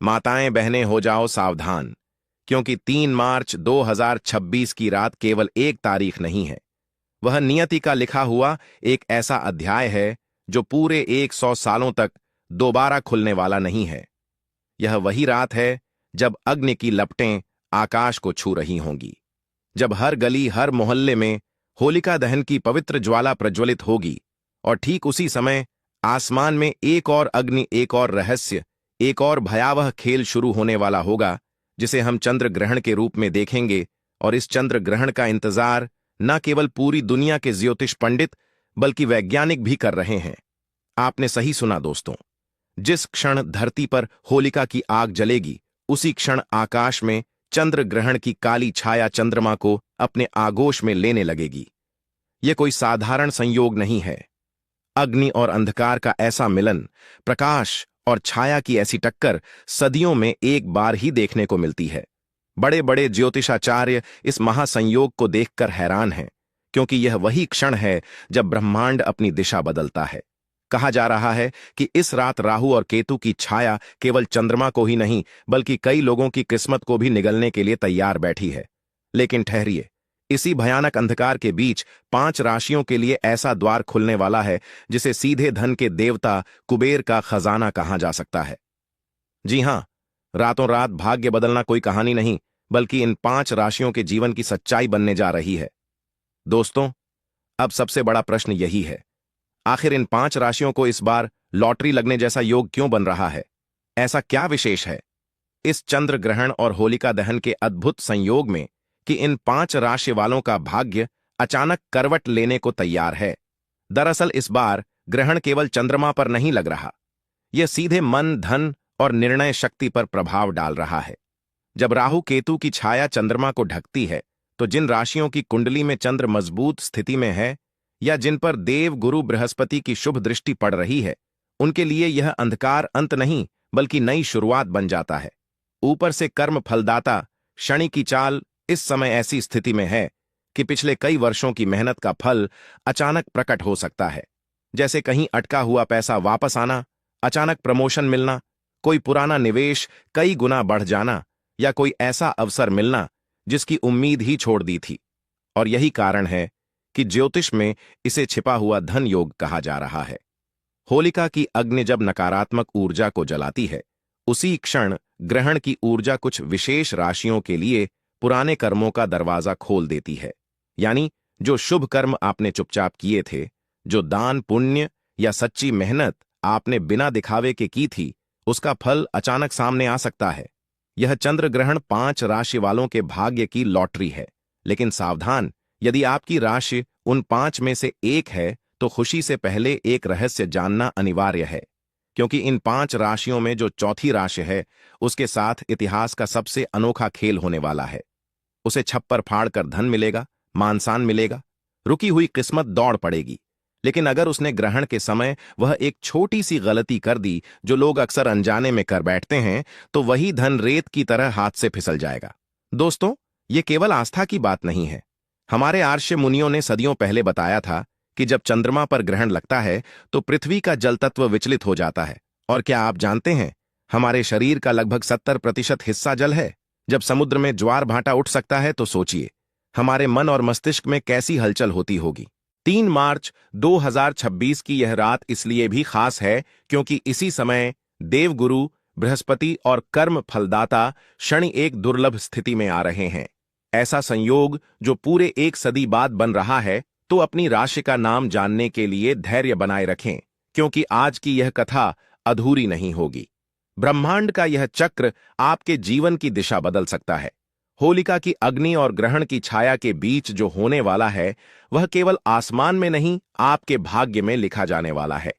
माताएं बहनें हो जाओ सावधान, क्योंकि 3 मार्च 2026 की रात केवल एक तारीख नहीं है। वह नियति का लिखा हुआ एक ऐसा अध्याय है जो पूरे 100 सालों तक दोबारा खुलने वाला नहीं है। यह वही रात है जब अग्नि की लपटें आकाश को छू रही होंगी, जब हर गली हर मोहल्ले में होलिका दहन की पवित्र ज्वाला प्रज्वलित होगी, और ठीक उसी समय आसमान में एक और अग्नि, एक और रहस्य, एक और भयावह खेल शुरू होने वाला होगा, जिसे हम चंद्र ग्रहण के रूप में देखेंगे। और इस चंद्र ग्रहण का इंतजार न केवल पूरी दुनिया के ज्योतिष पंडित बल्कि वैज्ञानिक भी कर रहे हैं। आपने सही सुना दोस्तों, जिस क्षण धरती पर होलिका की आग जलेगी, उसी क्षण आकाश में चंद्र ग्रहण की काली छाया चंद्रमा को अपने आगोश में लेने लगेगी। यह कोई साधारण संयोग नहीं है। अग्नि और अंधकार का ऐसा मिलन, प्रकाश और छाया की ऐसी टक्कर सदियों में एक बार ही देखने को मिलती है। बड़े बड़े ज्योतिषाचार्य इस महासंयोग को देखकर हैरान हैं, क्योंकि यह वही क्षण है जब ब्रह्मांड अपनी दिशा बदलता है। कहा जा रहा है कि इस रात राहु और केतु की छाया केवल चंद्रमा को ही नहीं बल्कि कई लोगों की किस्मत को भी निगलने के लिए तैयार बैठी है। लेकिन ठहरिए, इसी भयानक अंधकार के बीच 5 राशियों के लिए ऐसा द्वार खुलने वाला है जिसे सीधे धन के देवता कुबेर का खजाना कहा जा सकता है। जी हां, रातों रात भाग्य बदलना कोई कहानी नहीं, बल्कि इन 5 राशियों के जीवन की सच्चाई बनने जा रही है। दोस्तों, अब सबसे बड़ा प्रश्न यही है, आखिर इन 5 राशियों को इस बार लॉटरी लगने जैसा योग क्यों बन रहा है? ऐसा क्या विशेष है इस चंद्र ग्रहण और होलिका दहन के अद्भुत संयोग में कि इन 5 राशि वालों का भाग्य अचानक करवट लेने को तैयार है? दरअसल इस बार ग्रहण केवल चंद्रमा पर नहीं लग रहा, यह सीधे मन, धन और निर्णय शक्ति पर प्रभाव डाल रहा है। जब राहु केतु की छाया चंद्रमा को ढकती है, तो जिन राशियों की कुंडली में चंद्र मजबूत स्थिति में है या जिन पर देव गुरु बृहस्पति की शुभ दृष्टि पड़ रही है, उनके लिए यह अंधकार अंत नहीं बल्कि नई शुरुआत बन जाता है। ऊपर से कर्म फलदाता शनि की चाल इस समय ऐसी स्थिति में है कि पिछले कई वर्षों की मेहनत का फल अचानक प्रकट हो सकता है। जैसे कहीं अटका हुआ पैसा वापस आना, अचानक प्रमोशन मिलना, कोई पुराना निवेश कई गुना बढ़ जाना, या कोई ऐसा अवसर मिलना जिसकी उम्मीद ही छोड़ दी थी। और यही कारण है कि ज्योतिष में इसे छिपा हुआ धन योग कहा जा रहा है। होलिका की अग्नि जब नकारात्मक ऊर्जा को जलाती है, उसी क्षण ग्रहण की ऊर्जा कुछ विशेष राशियों के लिए पुराने कर्मों का दरवाजा खोल देती है। यानी जो शुभ कर्म आपने चुपचाप किए थे, जो दान पुण्य या सच्ची मेहनत आपने बिना दिखावे के की थी, उसका फल अचानक सामने आ सकता है। यह चंद्र ग्रहण 5 राशि वालों के भाग्य की लॉटरी है। लेकिन सावधान, यदि आपकी राशि उन 5 में से एक है, तो खुशी से पहले एक रहस्य जानना अनिवार्य है, क्योंकि इन 5 राशियों में जो चौथी राशि है, उसके साथ इतिहास का सबसे अनोखा खेल होने वाला है। उसे छप्पर फाड़ कर धन मिलेगा, मान-सान मिलेगा, रुकी हुई किस्मत दौड़ पड़ेगी। लेकिन अगर उसने ग्रहण के समय वह एक छोटी सी गलती कर दी, जो लोग अक्सर अनजाने में कर बैठते हैं, तो वही धन रेत की तरह हाथ से फिसल जाएगा। दोस्तों, ये केवल आस्था की बात नहीं है। हमारे आर्ष मुनियों ने सदियों पहले बताया था कि जब चंद्रमा पर ग्रहण लगता है तो पृथ्वी का जल तत्व विचलित हो जाता है। और क्या आप जानते हैं, हमारे शरीर का लगभग 70% हिस्सा जल है। जब समुद्र में ज्वार भाटा उठ सकता है, तो सोचिए हमारे मन और मस्तिष्क में कैसी हलचल होती होगी। 3 मार्च 2026 की यह रात इसलिए भी खास है क्योंकि इसी समय देवगुरु बृहस्पति और कर्म फलदाता शनि एक दुर्लभ स्थिति में आ रहे हैं। ऐसा संयोग जो पूरे 1 सदी बाद बन रहा है। तो अपनी राशि का नाम जानने के लिए धैर्य बनाए रखें, क्योंकि आज की यह कथा अधूरी नहीं होगी। ब्रह्मांड का यह चक्र आपके जीवन की दिशा बदल सकता है। होलिका की अग्नि और ग्रहण की छाया के बीच जो होने वाला है, वह केवल आसमान में नहीं, आपके भाग्य में लिखा जाने वाला है।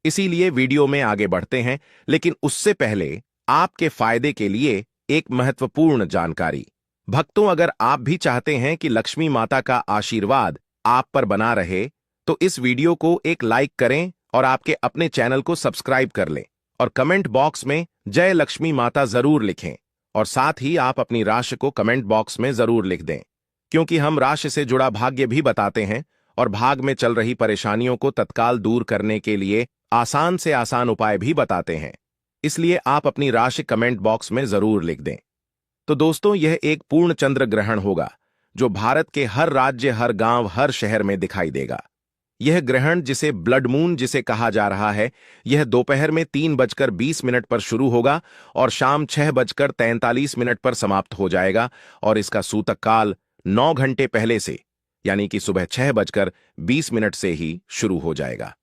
इसीलिए वीडियो में आगे बढ़ते हैं, लेकिन उससे पहले आपके फायदे के लिए एक महत्वपूर्ण जानकारी। भक्तों, अगर आप भी चाहते हैं कि लक्ष्मी माता का आशीर्वाद आप पर बना रहे, तो इस वीडियो को एक लाइक करें और आपके अपने चैनल को सब्सक्राइब कर लें और कमेंट बॉक्स में जय लक्ष्मी माता जरूर लिखें। और साथ ही आप अपनी राशि को कमेंट बॉक्स में जरूर लिख दें, क्योंकि हम राशि से जुड़ा भाग्य भी बताते हैं और भाग में चल रही परेशानियों को तत्काल दूर करने के लिए आसान से आसान उपाय भी बताते हैं। इसलिए आप अपनी राशि कमेंट बॉक्स में जरूर लिख दें। तो दोस्तों, यह एक पूर्ण चंद्र ग्रहण होगा जो भारत के हर राज्य, हर गांव, हर शहर में दिखाई देगा। यह ग्रहण, जिसे ब्लड मून जिसे कहा जा रहा है, यह दोपहर में 3:20 पर शुरू होगा और शाम 6:43 पर समाप्त हो जाएगा और इसका सूतक काल 9 घंटे पहले से यानी कि सुबह 6:20 से ही शुरू हो जाएगा।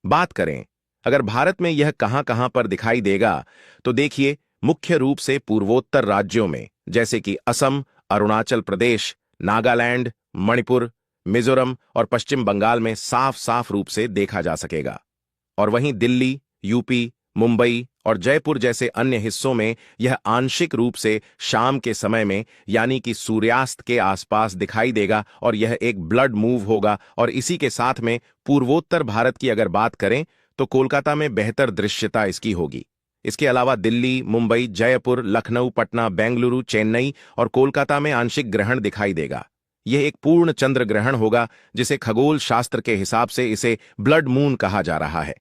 बात करें अगर भारत में यह कहां-कहां पर दिखाई देगा, तो देखिए, मुख्य रूप से पूर्वोत्तर राज्यों में जैसे कि असम, अरुणाचल प्रदेश, नागालैंड, मणिपुर, मिजोरम और पश्चिम बंगाल में साफ साफ रूप से देखा जा सकेगा। और वहीं दिल्ली, यूपी, मुंबई और जयपुर जैसे अन्य हिस्सों में यह आंशिक रूप से शाम के समय में यानी कि सूर्यास्त के आसपास दिखाई देगा और यह एक ब्लड मूव होगा। और इसी के साथ में पूर्वोत्तर भारत की अगर बात करें तो कोलकाता में बेहतर दृश्यता इसकी होगी। इसके अलावा दिल्ली, मुंबई, जयपुर, लखनऊ, पटना, बेंगलुरु, चेन्नई और कोलकाता में आंशिक ग्रहण दिखाई देगा। यह एक पूर्ण चंद्र ग्रहण होगा जिसे खगोल शास्त्र के हिसाब से इसे ब्लड मून कहा जा रहा है।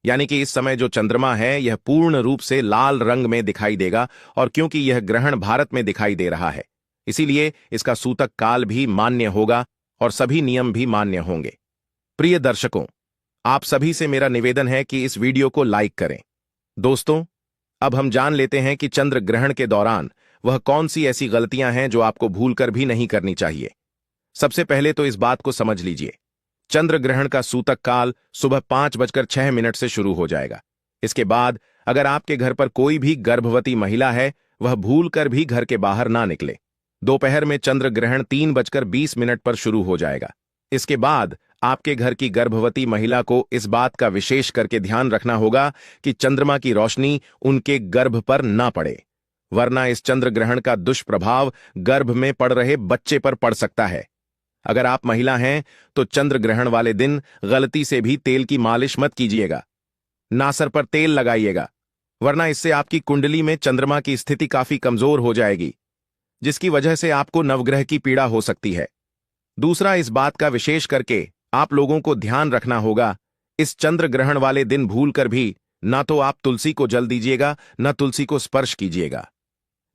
यानी कि इस समय जो चंद्रमा है यह पूर्ण रूप से लाल रंग में दिखाई देगा और क्योंकि यह ग्रहण भारत में दिखाई दे रहा है, इसीलिए इसका सूतक काल भी मान्य होगा और सभी नियम भी मान्य होंगे। प्रिय दर्शकों, आप सभी से मेरा निवेदन है कि इस वीडियो को लाइक करें। दोस्तों, अब हम जान लेते हैं कि चंद्र ग्रहण के दौरान वह कौन सी ऐसी गलतियां हैं जो आपको भूलकर भी नहीं करनी चाहिए। सबसे पहले तो इस बात को समझ लीजिए, चंद्र ग्रहण का सूतक काल सुबह 5:06 से शुरू हो जाएगा। इसके बाद अगर आपके घर पर कोई भी गर्भवती महिला है, वह भूलकर भी घर के बाहर ना निकले। दोपहर में चंद्र ग्रहण 3:20 पर शुरू हो जाएगा। इसके बाद आपके घर की गर्भवती महिला को इस बात का विशेष करके ध्यान रखना होगा कि चंद्रमा की रोशनी उनके गर्भ पर ना पड़े, वरना इस चंद्र ग्रहण का दुष्प्रभाव गर्भ में पड़ रहे बच्चे पर पड़ सकता है। अगर आप महिला हैं तो चंद्र ग्रहण वाले दिन गलती से भी तेल की मालिश मत कीजिएगा, ना सर पर तेल लगाइएगा, वरना इससे आपकी कुंडली में चंद्रमा की स्थिति काफी कमजोर हो जाएगी, जिसकी वजह से आपको नवग्रह की पीड़ा हो सकती है। दूसरा, इस बात का विशेष करके आप लोगों को ध्यान रखना होगा, इस चंद्र ग्रहण वाले दिन भूलकर भी ना तो आप तुलसी को जल दीजिएगा, ना तुलसी को स्पर्श कीजिएगा,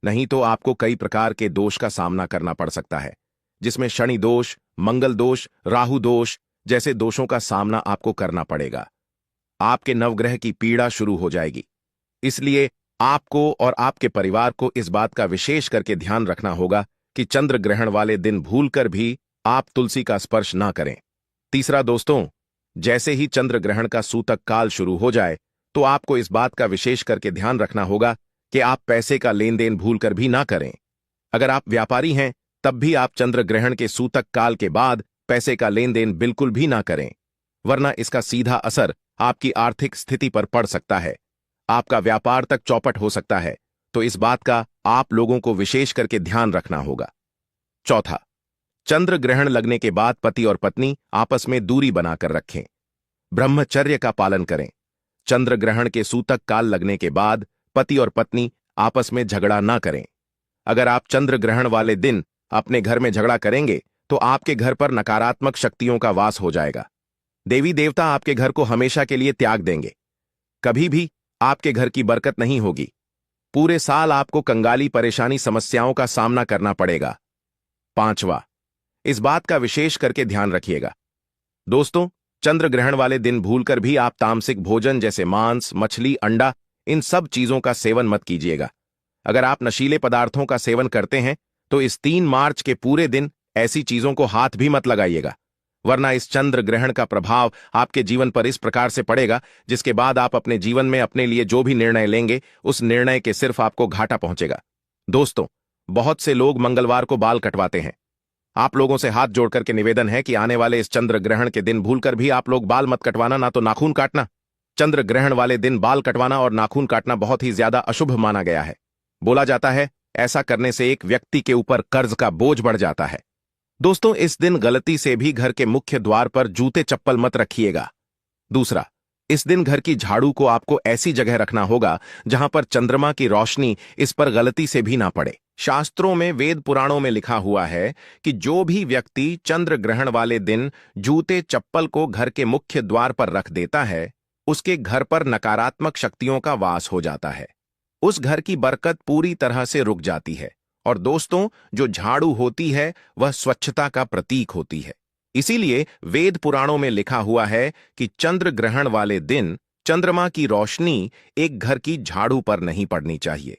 नहीं तो आपको कई प्रकार के दोष का सामना करना पड़ सकता है, जिसमें शनि दोष, मंगल दोष, राहु दोष जैसे दोषों का सामना आपको करना पड़ेगा। आपके नवग्रह की पीड़ा शुरू हो जाएगी। इसलिए आपको और आपके परिवार को इस बात का विशेष करके ध्यान रखना होगा कि चंद्र ग्रहण वाले दिन भूलकर भी आप तुलसी का स्पर्श ना करें। तीसरा दोस्तों, जैसे ही चंद्र ग्रहण का सूतक काल शुरू हो जाए तो आपको इस बात का विशेष करके ध्यान रखना होगा कि आप पैसे का लेन देन भूलकर भी ना करें। अगर आप व्यापारी हैं तब भी आप चंद्र ग्रहण के सूतक काल के बाद पैसे का लेन देन बिल्कुल भी ना करें, वरना इसका सीधा असर आपकी आर्थिक स्थिति पर पड़ सकता है, आपका व्यापार तक चौपट हो सकता है। तो इस बात का आप लोगों को विशेष करके ध्यान रखना होगा। चौथा, चंद्र ग्रहण लगने के बाद पति और पत्नी आपस में दूरी बनाकर रखें, ब्रह्मचर्य का पालन करें। चंद्र ग्रहण के सूतक काल लगने के बाद पति और पत्नी आपस में झगड़ा ना करें। अगर आप चंद्र ग्रहण वाले दिन अपने घर में झगड़ा करेंगे तो आपके घर पर नकारात्मक शक्तियों का वास हो जाएगा। देवी देवता आपके घर को हमेशा के लिए त्याग देंगे, कभी भी आपके घर की बरकत नहीं होगी। पूरे साल आपको कंगाली, परेशानी, समस्याओं का सामना करना पड़ेगा। पांचवा, इस बात का विशेष करके ध्यान रखिएगा दोस्तों, चंद्र ग्रहण वाले दिन भूलकर भी आप तामसिक भोजन जैसे मांस, मछली, अंडा, इन सब चीजों का सेवन मत कीजिएगा। अगर आप नशीले पदार्थों का सेवन करते हैं तो इस 3 मार्च के पूरे दिन ऐसी चीजों को हाथ भी मत लगाइएगा, वरना इस चंद्र ग्रहण का प्रभाव आपके जीवन पर इस प्रकार से पड़ेगा जिसके बाद आप अपने जीवन में अपने लिए जो भी निर्णय लेंगे उस निर्णय के सिर्फ आपको घाटा पहुंचेगा। दोस्तों, बहुत से लोग मंगलवार को बाल कटवाते हैं। आप लोगों से हाथ जोड़कर के निवेदन है कि आने वाले इस चंद्र ग्रहण के दिन भूलकर भी आप लोग बाल मत कटवाना, ना तो नाखून काटना। चंद्र ग्रहण वाले दिन बाल कटवाना और नाखून काटना बहुत ही ज्यादा अशुभ माना गया है। बोला जाता है ऐसा करने से एक व्यक्ति के ऊपर कर्ज का बोझ बढ़ जाता है। दोस्तों, इस दिन गलती से भी घर के मुख्य द्वार पर जूते चप्पल मत रखिएगा। दूसरा, इस दिन घर की झाड़ू को आपको ऐसी जगह रखना होगा जहां पर चंद्रमा की रोशनी इस पर गलती से भी ना पड़े। शास्त्रों में, वेद पुराणों में लिखा हुआ है कि जो भी व्यक्ति चंद्र ग्रहण वाले दिन जूते चप्पल को घर के मुख्य द्वार पर रख देता है उसके घर पर नकारात्मक शक्तियों का वास हो जाता है। उस घर की बरकत पूरी तरह से रुक जाती है। और दोस्तों, जो झाड़ू होती है वह स्वच्छता का प्रतीक होती है। इसीलिए वेद पुराणों में लिखा हुआ है कि चंद्र ग्रहण वाले दिन चंद्रमा की रोशनी एक घर की झाड़ू पर नहीं पड़नी चाहिए।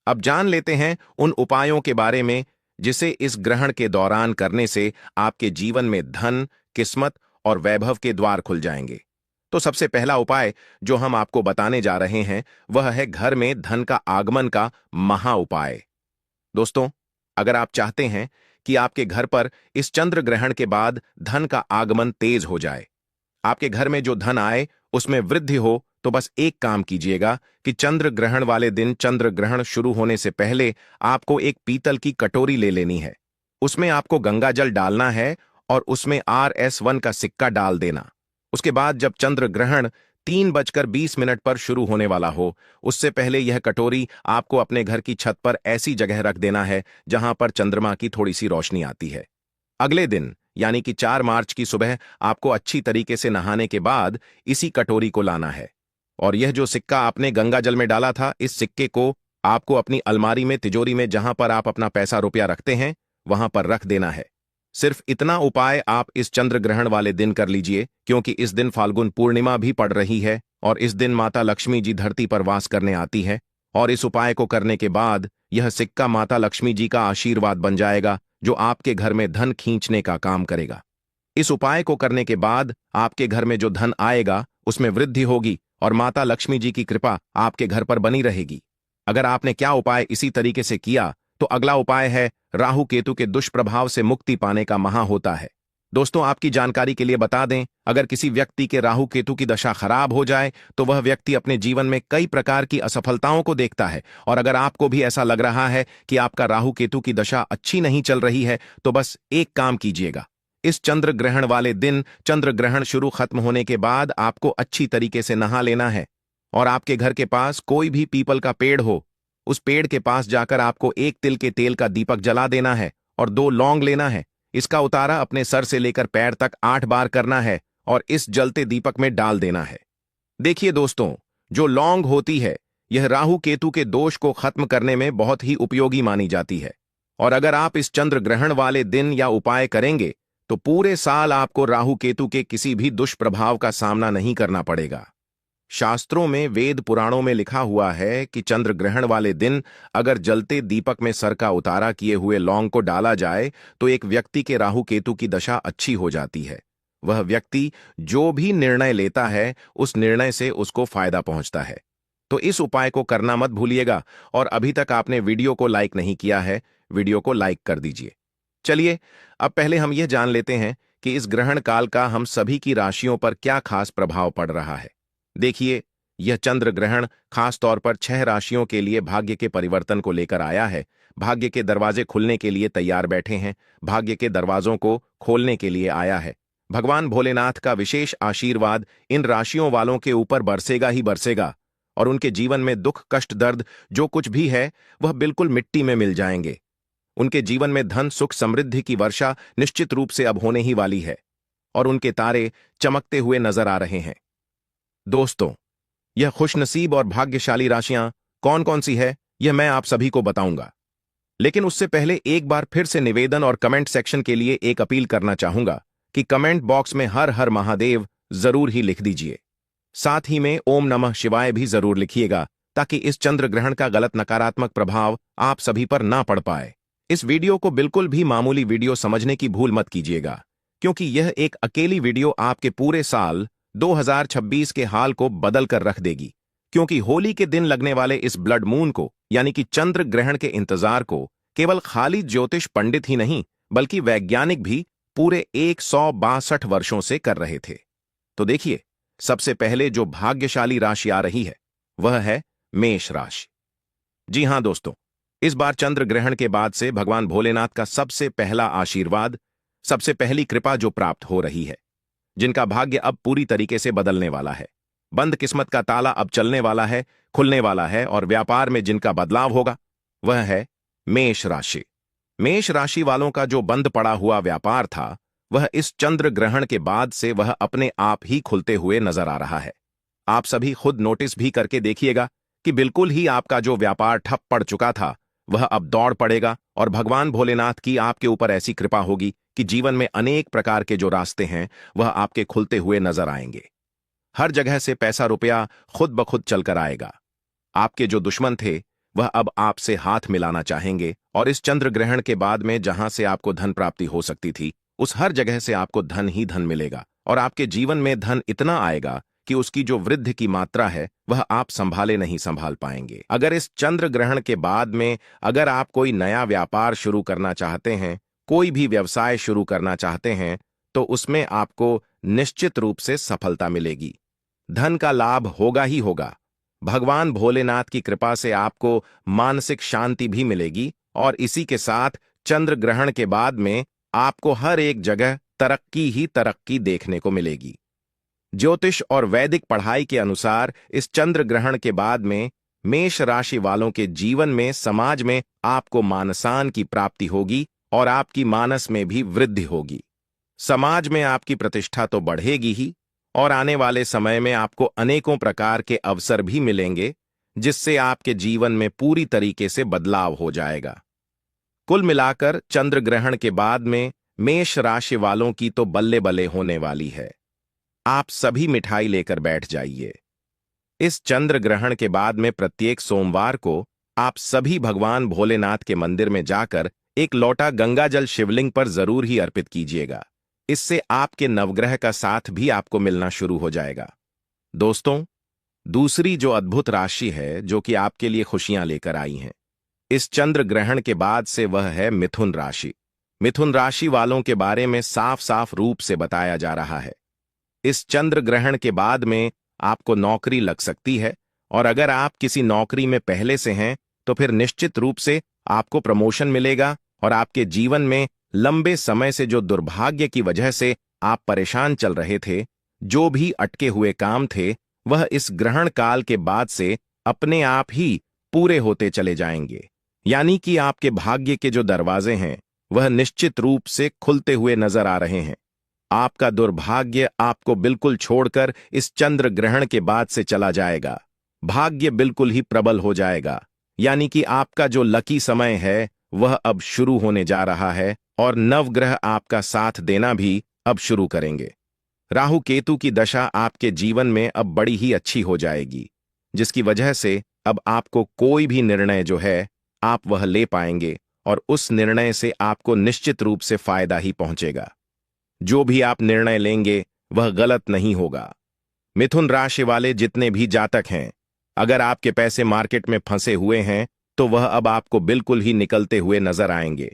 अब जान लेते हैं उन उपायों के बारे में जिसे इस ग्रहण के दौरान करने से आपके जीवन में धन, किस्मत और वैभव के द्वार खुल जाएंगे। तो सबसे पहला उपाय जो हम आपको बताने जा रहे हैं वह है घर में धन का आगमन का महा उपाय। दोस्तों, अगर आप चाहते हैं कि आपके घर पर इस चंद्र ग्रहण के बाद धन का आगमन तेज हो जाए, आपके घर में जो धन आए उसमें वृद्धि हो, तो बस एक काम कीजिएगा कि चंद्र ग्रहण वाले दिन चंद्र ग्रहण शुरू होने से पहले आपको एक पीतल की कटोरी ले लेनी है। उसमें आपको गंगा जल डालना है और उसमें RS1 का सिक्का डाल देना। उसके बाद जब चंद्र ग्रहण 3:20 पर शुरू होने वाला हो, उससे पहले यह कटोरी आपको अपने घर की छत पर ऐसी जगह रख देना है जहां पर चंद्रमा की थोड़ी सी रोशनी आती है। अगले दिन यानी कि 4 मार्च की सुबह आपको अच्छी तरीके से नहाने के बाद इसी कटोरी को लाना है और यह जो सिक्का आपने गंगा जल में डाला था, इस सिक्के को आपको अपनी अलमारी में, तिजोरी में, जहां पर आप अपना पैसा रुपया रखते हैं, वहां पर रख देना है। सिर्फ इतना उपाय आप इस चंद्र ग्रहण वाले दिन कर लीजिए, क्योंकि इस दिन फाल्गुन पूर्णिमा भी पड़ रही है और इस दिन माता लक्ष्मी जी धरती पर वास करने आती है। और इस उपाय को करने के बाद यह सिक्का माता लक्ष्मी जी का आशीर्वाद बन जाएगा, जो आपके घर में धन खींचने का काम करेगा। इस उपाय को करने के बाद आपके घर में जो धन आएगा उसमें वृद्धि होगी और माता लक्ष्मी जी की कृपा आपके घर पर बनी रहेगी। अगर आपने क्या उपाय इसी तरीके से किया, तो अगला उपाय है राहु केतु के दुष्प्रभाव से मुक्ति पाने का महा होता है। दोस्तों, आपकी जानकारी के लिए बता दें, अगर किसी व्यक्ति के राहु केतु की दशा खराब हो जाए तो वह व्यक्ति अपने जीवन में कई प्रकार की असफलताओं को देखता है। और अगर आपको भी ऐसा लग रहा है कि आपका राहु केतु की दशा अच्छी नहीं चल रही है, तो बस एक काम कीजिएगा। इस चंद्र ग्रहण वाले दिन चंद्र ग्रहण शुरू खत्म होने के बाद आपको अच्छी तरीके से नहा लेना है और आपके घर के पास कोई भी पीपल का पेड़ हो, उस पेड़ के पास जाकर आपको 1 तिल के तेल का दीपक जला देना है और 2 लौंग लेना है। इसका उतारा अपने सर से लेकर पैर तक 8 बार करना है और इस जलते दीपक में डाल देना है। देखिए दोस्तों, जो लौंग होती है यह राहु केतु के दोष को खत्म करने में बहुत ही उपयोगी मानी जाती है। और अगर आप इस चंद्र ग्रहण वाले दिन या उपाय करेंगे तो पूरे साल आपको राहु केतु के किसी भी दुष्प्रभाव का सामना नहीं करना पड़ेगा। शास्त्रों में, वेद पुराणों में लिखा हुआ है कि चंद्र ग्रहण वाले दिन अगर जलते दीपक में सर का उतारा किए हुए लौंग को डाला जाए तो एक व्यक्ति के राहु केतु की दशा अच्छी हो जाती है। वह व्यक्ति जो भी निर्णय लेता है उस निर्णय से उसको फायदा पहुंचता है। तो इस उपाय को करना मत भूलिएगा। और अभी तक आपने वीडियो को लाइक नहीं किया है, वीडियो को लाइक कर दीजिए। चलिए, अब पहले हम यह जान लेते हैं कि इस ग्रहण काल का हम सभी की राशियों पर क्या खास प्रभाव पड़ रहा है। देखिए, यह चंद्र ग्रहण खास तौर पर 6 राशियों के लिए भाग्य के परिवर्तन को लेकर आया है। भाग्य के दरवाजे खुलने के लिए तैयार बैठे हैं। भाग्य के दरवाजों को खोलने के लिए आया है। भगवान भोलेनाथ का विशेष आशीर्वाद इन राशियों वालों के ऊपर बरसेगा ही बरसेगा और उनके जीवन में दुख, कष्ट, दर्द जो कुछ भी है वह बिल्कुल मिट्टी में मिल जाएंगे। उनके जीवन में धन, सुख, समृद्धि की वर्षा निश्चित रूप से अब होने ही वाली है और उनके तारे चमकते हुए नजर आ रहे हैं। दोस्तों, यह खुशनसीब और भाग्यशाली राशियां कौन कौन सी है, यह मैं आप सभी को बताऊंगा। लेकिन उससे पहले एक बार फिर से निवेदन और कमेंट सेक्शन के लिए एक अपील करना चाहूंगा कि कमेंट बॉक्स में हर हर महादेव जरूर ही लिख दीजिए। साथ ही में ओम नमः शिवाय भी जरूर लिखिएगा, ताकि इस चंद्र ग्रहण का गलत नकारात्मक प्रभाव आप सभी पर ना पड़ पाए। इस वीडियो को बिल्कुल भी मामूली वीडियो समझने की भूल मत कीजिएगा, क्योंकि यह एक अकेली वीडियो आपके पूरे साल 2026 के हाल को बदल कर रख देगी। क्योंकि होली के दिन लगने वाले इस ब्लड मून को, यानी कि चंद्र ग्रहण के इंतजार को केवल खाली ज्योतिष पंडित ही नहीं बल्कि वैज्ञानिक भी पूरे 162 वर्षों से कर रहे थे। तो देखिए, सबसे पहले जो भाग्यशाली राशि आ रही है वह है मेष राशि। जी हां दोस्तों, इस बार चंद्र ग्रहण के बाद से भगवान भोलेनाथ का सबसे पहला आशीर्वाद, सबसे पहली कृपा जो प्राप्त हो रही है, जिनका भाग्य अब पूरी तरीके से बदलने वाला है। बंद किस्मत का ताला अब चलने वाला है, खुलने वाला है और व्यापार में जिनका बदलाव होगा वह है मेष राशि। मेष राशि वालों का जो बंद पड़ा हुआ व्यापार था वह इस चंद्र ग्रहण के बाद से वह अपने आप ही खुलते हुए नजर आ रहा है। आप सभी खुद नोटिस भी करके देखिएगा कि बिल्कुल ही आपका जो व्यापार ठप पड़ चुका था वह अब दौड़ पड़ेगा और भगवान भोलेनाथ की आपके ऊपर ऐसी कृपा होगी कि जीवन में अनेक प्रकार के जो रास्ते हैं वह आपके खुलते हुए नजर आएंगे। हर जगह से पैसा रुपया खुद ब खुद चलकर आएगा। आपके जो दुश्मन थे वह अब आपसे हाथ मिलाना चाहेंगे और इस चंद्र ग्रहण के बाद में जहां से आपको धन प्राप्ति हो सकती थी उस हर जगह से आपको धन ही धन मिलेगा और आपके जीवन में धन इतना आएगा कि उसकी जो वृद्धि की मात्रा है वह आप संभाले नहीं संभाल पाएंगे। अगर इस चंद्र ग्रहण के बाद में अगर आप कोई नया व्यापार शुरू करना चाहते हैं, कोई भी व्यवसाय शुरू करना चाहते हैं, तो उसमें आपको निश्चित रूप से सफलता मिलेगी। धन का लाभ होगा ही होगा। भगवान भोलेनाथ की कृपा से आपको मानसिक शांति भी मिलेगी और इसी के साथ चंद्र ग्रहण के बाद में आपको हर एक जगह तरक्की ही तरक्की देखने को मिलेगी। ज्योतिष और वैदिक पढ़ाई के अनुसार इस चंद्र ग्रहण के बाद में मेष राशि वालों के जीवन में समाज में आपको मानसान की प्राप्ति होगी और आपकी मानस में भी वृद्धि होगी। समाज में आपकी प्रतिष्ठा तो बढ़ेगी ही और आने वाले समय में आपको अनेकों प्रकार के अवसर भी मिलेंगे जिससे आपके जीवन में पूरी तरीके से बदलाव हो जाएगा। कुल मिलाकर चंद्र ग्रहण के बाद में मेष राशि वालों की तो बल्ले बल्ले होने वाली है। आप सभी मिठाई लेकर बैठ जाइए। इस चंद्र ग्रहण के बाद में प्रत्येक सोमवार को आप सभी भगवान भोलेनाथ के मंदिर में जाकर एक लोटा गंगाजल शिवलिंग पर जरूर ही अर्पित कीजिएगा। इससे आपके नवग्रह का साथ भी आपको मिलना शुरू हो जाएगा। दोस्तों, दूसरी जो अद्भुत राशि है जो कि आपके लिए खुशियां लेकर आई हैं इस चंद्र ग्रहण के बाद से वह है मिथुन राशि। मिथुन राशि वालों के बारे में साफ साफ रूप से बताया जा रहा है। इस चंद्र ग्रहण के बाद में आपको नौकरी लग सकती है और अगर आप किसी नौकरी में पहले से हैं तो फिर निश्चित रूप से आपको प्रमोशन मिलेगा और आपके जीवन में लंबे समय से जो दुर्भाग्य की वजह से आप परेशान चल रहे थे, जो भी अटके हुए काम थे, वह इस ग्रहण काल के बाद से अपने आप ही पूरे होते चले जाएंगे। यानी कि आपके भाग्य के जो दरवाजे हैं वह निश्चित रूप से खुलते हुए नजर आ रहे हैं। आपका दुर्भाग्य आपको बिल्कुल छोड़कर इस चंद्र ग्रहण के बाद से चला जाएगा। भाग्य बिल्कुल ही प्रबल हो जाएगा। यानी कि आपका जो लकी समय है वह अब शुरू होने जा रहा है और नवग्रह आपका साथ देना भी अब शुरू करेंगे। राहु केतु की दशा आपके जीवन में अब बड़ी ही अच्छी हो जाएगी, जिसकी वजह से अब आपको कोई भी निर्णय जो है आप वह ले पाएंगे और उस निर्णय से आपको निश्चित रूप से फायदा ही पहुंचेगा। जो भी आप निर्णय लेंगे वह गलत नहीं होगा। मिथुन राशि वाले जितने भी जातक हैं, अगर आपके पैसे मार्केट में फंसे हुए हैं तो वह अब आपको बिल्कुल ही निकलते हुए नजर आएंगे।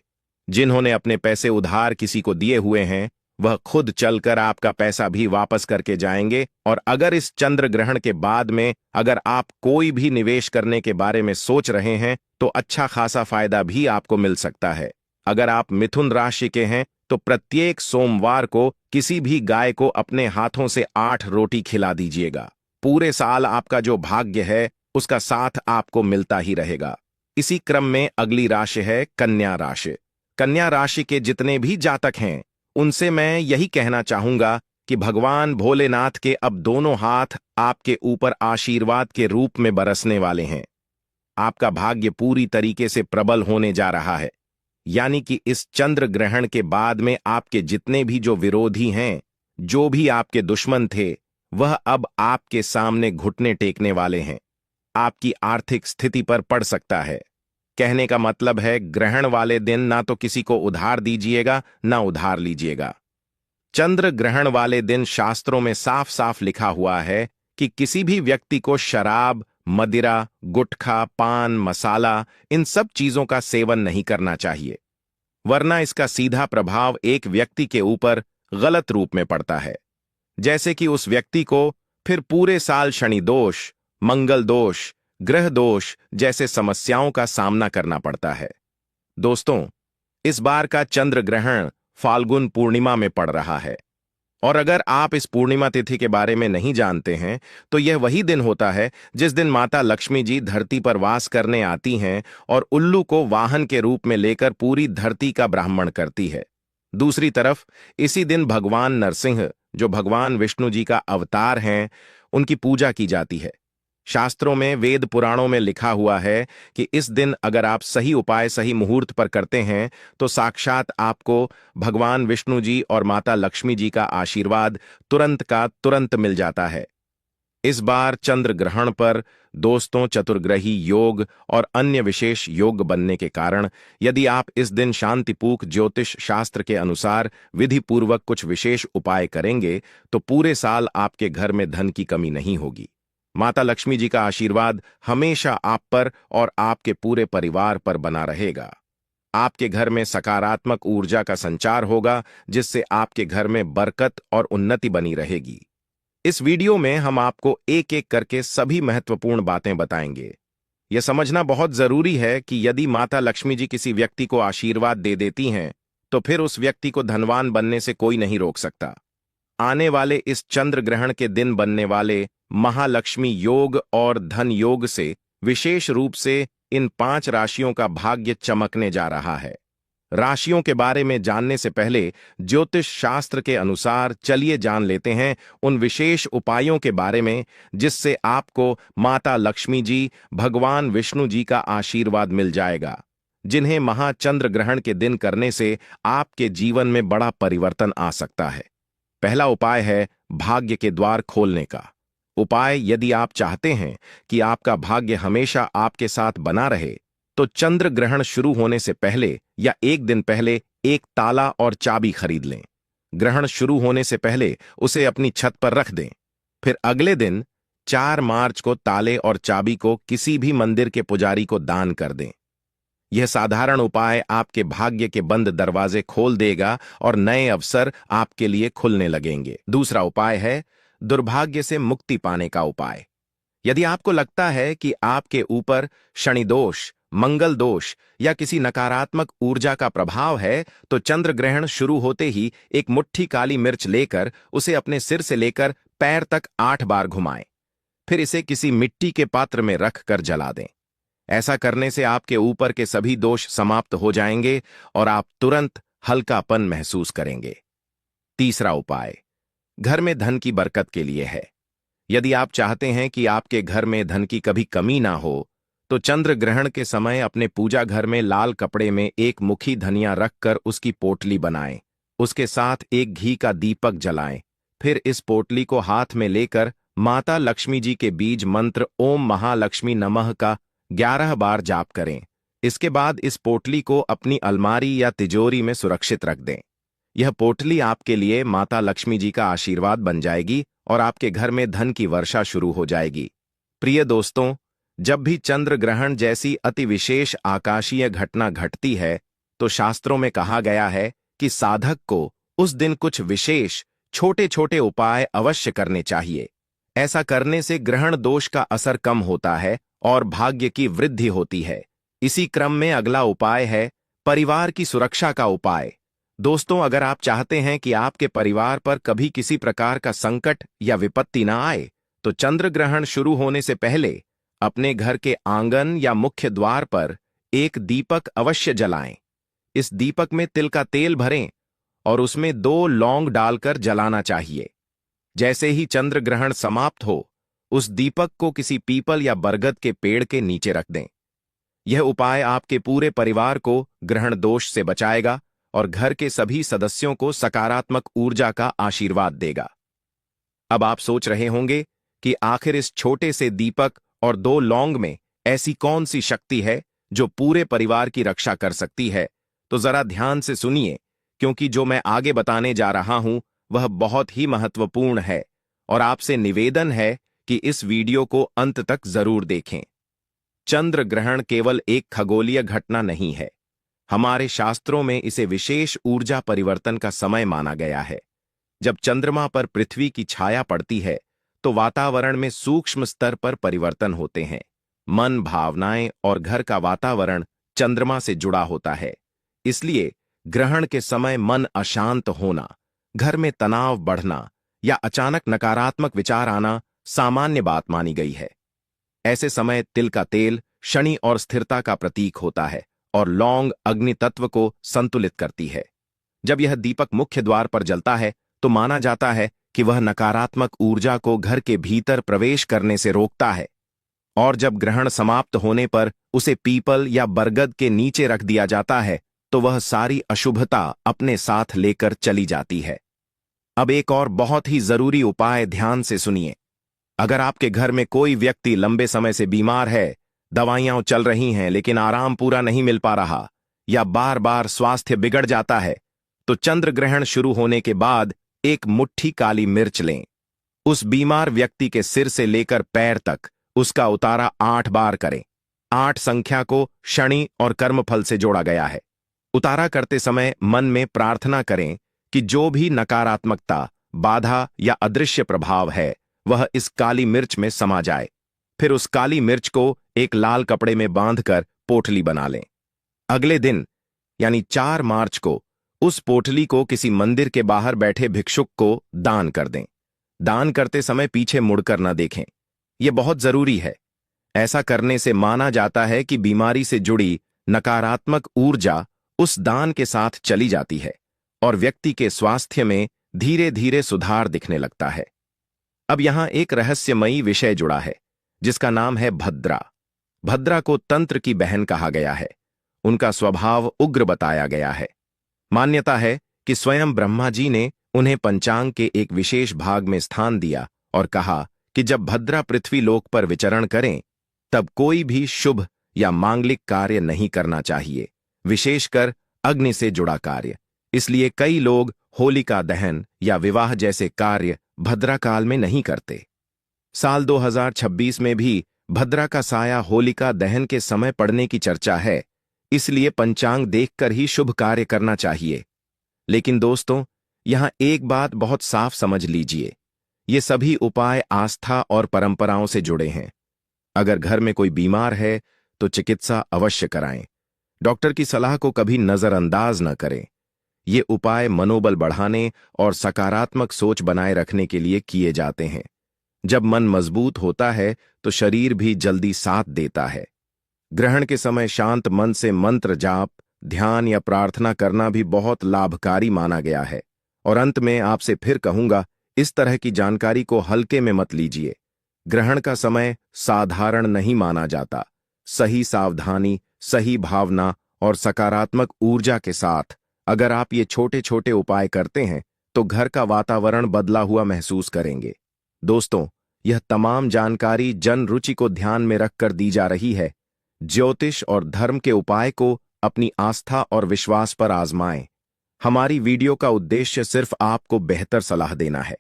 जिन्होंने अपने पैसे उधार किसी को दिए हुए हैं वह खुद चलकर आपका पैसा भी वापस करके जाएंगे। और अगर इस चंद्र ग्रहण के बाद में अगर आप कोई भी निवेश करने के बारे में सोच रहे हैं तो अच्छा खासा फायदा भी आपको मिल सकता है। अगर आप मिथुन राशि के हैं तो प्रत्येक सोमवार को किसी भी गाय को अपने हाथों से 8 रोटी खिला दीजिएगा। पूरे साल आपका जो भाग्य है उसका साथ आपको मिलता ही रहेगा। इसी क्रम में अगली राशि है कन्या राशि। कन्या राशि के जितने भी जातक हैं उनसे मैं यही कहना चाहूंगा कि भगवान भोलेनाथ के अब दोनों हाथ आपके ऊपर आशीर्वाद के रूप में बरसने वाले हैं। आपका भाग्य पूरी तरीके से प्रबल होने जा रहा है। यानी कि इस चंद्र ग्रहण के बाद में आपके जितने भी जो विरोधी हैं, जो भी आपके दुश्मन थे, वह अब आपके सामने घुटने टेकने वाले हैं। आपकी आर्थिक स्थिति पर पड़ सकता है। कहने का मतलब है ग्रहण वाले दिन ना तो किसी को उधार दीजिएगा ना उधार लीजिएगा। चंद्र ग्रहण वाले दिन शास्त्रों में साफ साफ लिखा हुआ है कि किसी भी व्यक्ति को शराब, मदिरा, गुटखा, पान, मसाला इन सब चीजों का सेवन नहीं करना चाहिए, वरना इसका सीधा प्रभाव एक व्यक्ति के ऊपर गलत रूप में पड़ता है। जैसे कि उस व्यक्ति को फिर पूरे साल शनि दोष, मंगल दोष, ग्रह दोष जैसे समस्याओं का सामना करना पड़ता है। दोस्तों, इस बार का चंद्र ग्रहण फाल्गुन पूर्णिमा में पड़ रहा है और अगर आप इस पूर्णिमा तिथि के बारे में नहीं जानते हैं तो यह वही दिन होता है जिस दिन माता लक्ष्मी जी धरती पर वास करने आती हैं और उल्लू को वाहन के रूप में लेकर पूरी धरती का ब्राह्मण करती है। दूसरी तरफ इसी दिन भगवान नरसिंह, जो भगवान विष्णु जी का अवतार हैं, उनकी पूजा की जाती है। शास्त्रों में, वेद पुराणों में लिखा हुआ है कि इस दिन अगर आप सही उपाय सही मुहूर्त पर करते हैं तो साक्षात आपको भगवान विष्णु जी और माता लक्ष्मी जी का आशीर्वाद तुरंत का तुरंत मिल जाता है। इस बार चंद्र ग्रहण पर दोस्तों, चतुर्ग्रही योग और अन्य विशेष योग बनने के कारण यदि आप इस दिन शांतिपूर्वक ज्योतिष शास्त्र के अनुसार विधि पूर्वक कुछ विशेष उपाय करेंगे तो पूरे साल आपके घर में धन की कमी नहीं होगी। माता लक्ष्मी जी का आशीर्वाद हमेशा आप पर और आपके पूरे परिवार पर बना रहेगा। आपके घर में सकारात्मक ऊर्जा का संचार होगा जिससे आपके घर में बरकत और उन्नति बनी रहेगी। इस वीडियो में हम आपको एक एक करके सभी महत्वपूर्ण बातें बताएंगे। यह समझना बहुत जरूरी है कि यदि माता लक्ष्मी जी किसी व्यक्ति को आशीर्वाद दे देती हैं तो फिर उस व्यक्ति को धनवान बनने से कोई नहीं रोक सकता। आने वाले इस चंद्र ग्रहण के दिन बनने वाले महालक्ष्मी योग और धन योग से विशेष रूप से इन 5 राशियों का भाग्य चमकने जा रहा है। राशियों के बारे में जानने से पहले ज्योतिष शास्त्र के अनुसार चलिए जान लेते हैं उन विशेष उपायों के बारे में जिससे आपको माता लक्ष्मी जी, भगवान विष्णु जी का आशीर्वाद मिल जाएगा, जिन्हें महाचंद्र ग्रहण के दिन करने से आपके जीवन में बड़ा परिवर्तन आ सकता है। पहला उपाय है भाग्य के द्वार खोलने का उपाय। यदि आप चाहते हैं कि आपका भाग्य हमेशा आपके साथ बना रहे तो चंद्र ग्रहण शुरू होने से पहले या एक दिन पहले एक ताला और चाबी खरीद लें। ग्रहण शुरू होने से पहले उसे अपनी छत पर रख दें। फिर अगले दिन 4 मार्च को ताले और चाबी को किसी भी मंदिर के पुजारी को दान कर दें। यह साधारण उपाय आपके भाग्य के बंद दरवाजे खोल देगा और नए अवसर आपके लिए खुलने लगेंगे। दूसरा उपाय है दुर्भाग्य से मुक्ति पाने का उपाय। यदि आपको लगता है कि आपके ऊपर शनि दोष, मंगल दोष या किसी नकारात्मक ऊर्जा का प्रभाव है तो चंद्र ग्रहण शुरू होते ही एक मुट्ठी काली मिर्च लेकर उसे अपने सिर से लेकर पैर तक 8 बार घुमाएं। फिर इसे किसी मिट्टी के पात्र में रख कर जला दें। ऐसा करने से आपके ऊपर के सभी दोष समाप्त हो जाएंगे और आप तुरंत हल्कापन महसूस करेंगे। तीसरा उपाय घर में धन की बरकत के लिए है। यदि आप चाहते हैं कि आपके घर में धन की कभी कमी ना हो तो चंद्र ग्रहण के समय अपने पूजा घर में लाल कपड़े में एक मुखी धनिया रखकर उसकी पोटली बनाएं। उसके साथ एक घी का दीपक जलाएं। फिर इस पोटली को हाथ में लेकर माता लक्ष्मी जी के बीज मंत्र ओम महालक्ष्मी नमः का 11 बार जाप करें। इसके बाद इस पोटली को अपनी अलमारी या तिजोरी में सुरक्षित रख दें। यह पोटली आपके लिए माता लक्ष्मी जी का आशीर्वाद बन जाएगी और आपके घर में धन की वर्षा शुरू हो जाएगी। प्रिय दोस्तों, जब भी चंद्र ग्रहण जैसी अति विशेष आकाशीय घटना घटती है तो शास्त्रों में कहा गया है कि साधक को उस दिन कुछ विशेष छोटे छोटे उपाय अवश्य करने चाहिए। ऐसा करने से ग्रहण दोष का असर कम होता है और भाग्य की वृद्धि होती है। इसी क्रम में अगला उपाय है परिवार की सुरक्षा का उपाय। दोस्तों, अगर आप चाहते हैं कि आपके परिवार पर कभी किसी प्रकार का संकट या विपत्ति न आए तो चंद्र ग्रहण शुरू होने से पहले अपने घर के आंगन या मुख्य द्वार पर एक दीपक अवश्य जलाएं। इस दीपक में तिल का तेल भरें और उसमें 2 लौंग डालकर जलाना चाहिए। जैसे ही चंद्र ग्रहण समाप्त हो उस दीपक को किसी पीपल या बरगद के पेड़ के नीचे रख दें। यह उपाय आपके पूरे परिवार को ग्रहण दोष से बचाएगा और घर के सभी सदस्यों को सकारात्मक ऊर्जा का आशीर्वाद देगा। अब आप सोच रहे होंगे कि आखिर इस छोटे से दीपक और 2 लौंग में ऐसी कौन सी शक्ति है जो पूरे परिवार की रक्षा कर सकती है। तो जरा ध्यान से सुनिए, क्योंकि जो मैं आगे बताने जा रहा हूं वह बहुत ही महत्वपूर्ण है और आपसे निवेदन है कि इस वीडियो को अंत तक जरूर देखें। चंद्र ग्रहण केवल एक खगोलीय घटना नहीं है। हमारे शास्त्रों में इसे विशेष ऊर्जा परिवर्तन का समय माना गया है। जब चंद्रमा पर पृथ्वी की छाया पड़ती है तो वातावरण में सूक्ष्म स्तर पर परिवर्तन होते हैं। मन, भावनाएं और घर का वातावरण चंद्रमा से जुड़ा होता है। इसलिए ग्रहण के समय मन अशांत होना, घर में तनाव बढ़ना या अचानक नकारात्मक विचार आना सामान्य बात मानी गई है। ऐसे समय तिल का तेल शनि और स्थिरता का प्रतीक होता है और लौंग अग्नि तत्व को संतुलित करती है। जब यह दीपक मुख्य द्वार पर जलता है तो माना जाता है कि वह नकारात्मक ऊर्जा को घर के भीतर प्रवेश करने से रोकता है, और जब ग्रहण समाप्त होने पर उसे पीपल या बरगद के नीचे रख दिया जाता है तो वह सारी अशुभता अपने साथ लेकर चली जाती है। अब एक और बहुत ही जरूरी उपाय ध्यान से सुनिए। अगर आपके घर में कोई व्यक्ति लंबे समय से बीमार है, दवाइयां चल रही हैं लेकिन आराम पूरा नहीं मिल पा रहा, या बार बार स्वास्थ्य बिगड़ जाता है, तो चंद्र ग्रहण शुरू होने के बाद एक मुट्ठी काली मिर्च लें। उस बीमार व्यक्ति के सिर से लेकर पैर तक उसका उतारा 8 बार करें। 8 संख्या को शनि और कर्मफल से जोड़ा गया है। उतारा करते समय मन में प्रार्थना करें कि जो भी नकारात्मकता, बाधा या अदृश्य प्रभाव है वह इस काली मिर्च में समा जाए। फिर उस काली मिर्च को एक लाल कपड़े में बांधकर पोटली बना लें। अगले दिन यानी 4 मार्च को उस पोटली को किसी मंदिर के बाहर बैठे भिक्षुक को दान कर दें। दान करते समय पीछे मुड़कर न देखें, यह बहुत जरूरी है। ऐसा करने से माना जाता है कि बीमारी से जुड़ी नकारात्मक ऊर्जा उस दान के साथ चली जाती है और व्यक्ति के स्वास्थ्य में धीरे धीरे सुधार दिखने लगता है। अब यहां एक रहस्यमयी विषय जुड़ा है जिसका नाम है भद्रा। भद्रा को तंत्र की बहन कहा गया है। उनका स्वभाव उग्र बताया गया है। मान्यता है कि स्वयं ब्रह्मा जी ने उन्हें पंचांग के एक विशेष भाग में स्थान दिया और कहा कि जब भद्रा पृथ्वी लोक पर विचरण करें तब कोई भी शुभ या मांगलिक कार्य नहीं करना चाहिए, विशेषकर अग्नि से जुड़ा कार्य। इसलिए कई लोग होलिका दहन या विवाह जैसे कार्य भद्रा काल में नहीं करते। साल 2026 में भी भद्रा का साया होलिका दहन के समय पड़ने की चर्चा है, इसलिए पंचांग देखकर ही शुभ कार्य करना चाहिए। लेकिन दोस्तों, यहां एक बात बहुत साफ समझ लीजिए, ये सभी उपाय आस्था और परंपराओं से जुड़े हैं। अगर घर में कोई बीमार है तो चिकित्सा अवश्य कराएं। डॉक्टर की सलाह को कभी नजरअंदाज न करें। ये उपाय मनोबल बढ़ाने और सकारात्मक सोच बनाए रखने के लिए किए जाते हैं। जब मन मजबूत होता है तो शरीर भी जल्दी साथ देता है। ग्रहण के समय शांत मन से मंत्र जाप, ध्यान या प्रार्थना करना भी बहुत लाभकारी माना गया है। और अंत में आपसे फिर कहूंगा, इस तरह की जानकारी को हल्के में मत लीजिए। ग्रहण का समय साधारण नहीं माना जाता। सही सावधानी, सही भावना और सकारात्मक ऊर्जा के साथ अगर आप ये छोटे छोटे उपाय करते हैं तो घर का वातावरण बदला हुआ महसूस करेंगे। दोस्तों, यह तमाम जानकारी जन रुचि को ध्यान में रखकर दी जा रही है। ज्योतिष और धर्म के उपाय को अपनी आस्था और विश्वास पर आजमाएं। हमारी वीडियो का उद्देश्य सिर्फ आपको बेहतर सलाह देना है।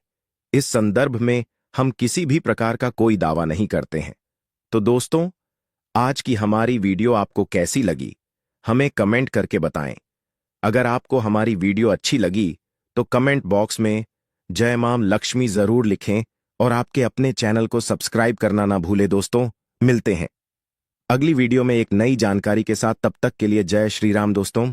इस संदर्भ में हम किसी भी प्रकार का कोई दावा नहीं करते हैं। तो दोस्तों, आज की हमारी वीडियो आपको कैसी लगी हमें कमेंट करके बताएं। अगर आपको हमारी वीडियो अच्छी लगी तो कमेंट बॉक्स में जय मां लक्ष्मी जरूर लिखें और आपके अपने चैनल को सब्सक्राइब करना ना भूलें। दोस्तों, मिलते हैं अगली वीडियो में एक नई जानकारी के साथ। तब तक के लिए जय श्री राम दोस्तों।